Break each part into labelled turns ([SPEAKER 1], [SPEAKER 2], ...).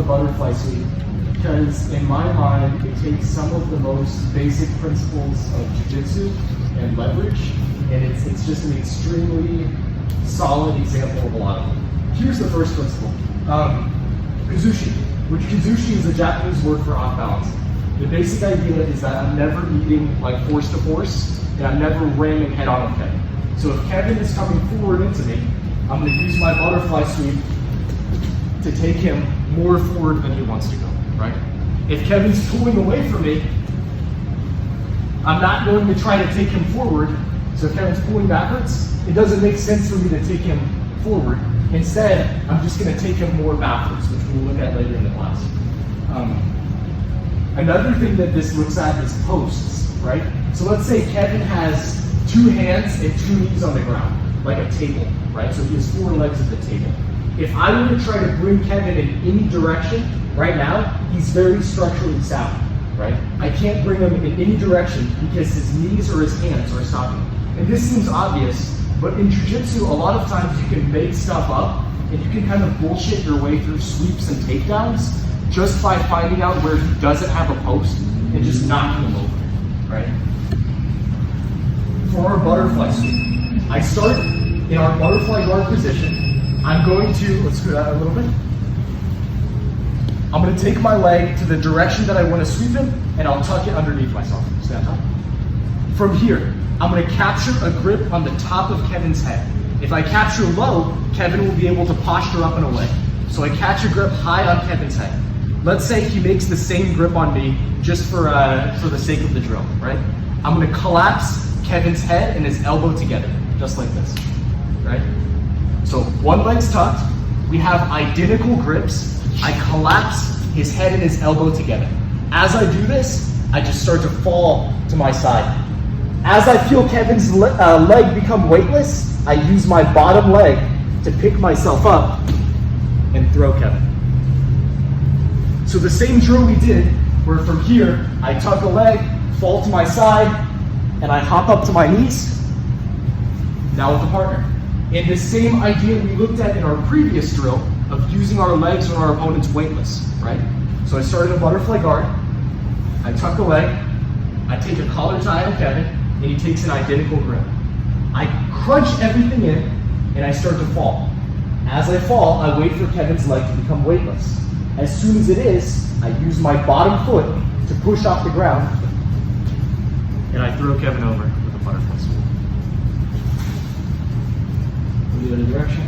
[SPEAKER 1] the butterfly sweep because in my mind, it takes some of the most basic principles of jiu-jitsu and leverage, and it's just an extremely solid example of a lot of them. Here's the first principle. Kazushi, which Kazushi is a Japanese word for off balance. The basic idea is that I'm never meeting like force to force, and I'm never ramming head on with Kevin. So if Kevin is coming forward into me, I'm going to use my butterfly sweep to take him more forward than he wants to go, right? If Kevin's pulling away from me, I'm not going to try to take him forward. So if Kevin's pulling backwards, it doesn't make sense for me to take him forward. Instead, I'm just going to take him more backwards, which we'll look at later in the class. Another thing that this looks at is posts, right? So let's say Kevin has 2 hands and 2 knees on the ground, like a table, right? So he has 4 legs at the table. If I were to try to bring Kevin in any direction, right now, he's very structurally sound, right? I can't bring him in any direction because his knees or his hands are stopping. And this seems obvious, but in jiu-jitsu, a lot of times you can make stuff up and you can kind of bullshit your way through sweeps and takedowns just by finding out where he doesn't have a post and just knocking him over, right? For our butterfly sweep, I start in our butterfly guard position. I'm going to, let's go that a little bit. I'm going to take my leg to the direction that I want to sweep him, and I'll tuck it underneath myself. Stand up. From here, I'm going to capture a grip on the top of Kevin's head. If I capture low, Kevin will be able to posture up and away. So I catch a grip high on Kevin's head. Let's say he makes the same grip on me just for the sake of the drill, right? I'm going to collapse Kevin's head and his elbow together, just like this, right? So one leg's tucked, we have identical grips, I collapse his head and his elbow together. As I do this, I just start to fall to my side. As I feel Kevin's leg become weightless, I use my bottom leg to pick myself up and throw Kevin. So the same drill we did, where from here, I tuck a leg, fall to my side, and I hop up to my knees, now with a partner. And the same idea we looked at in our previous drill of using our legs when our opponent's weightless, right? So I started a butterfly guard, I tuck a leg, I take a collar tie on Kevin, and he takes an identical grip. I crunch everything in, and I start to fall. As I fall, I wait for Kevin's leg to become weightless. As soon as it is, I use my bottom foot to push off the ground, and I throw Kevin over with a butterfly sweep. In the other direction.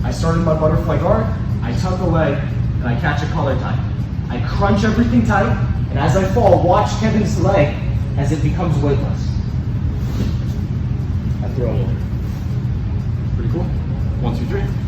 [SPEAKER 1] I started my butterfly guard, I tuck a leg, and I catch a collar tie. I crunch everything tight, and as I fall, watch Kevin's leg as it becomes weightless. I throw him over. Pretty cool. 1, 2, 3.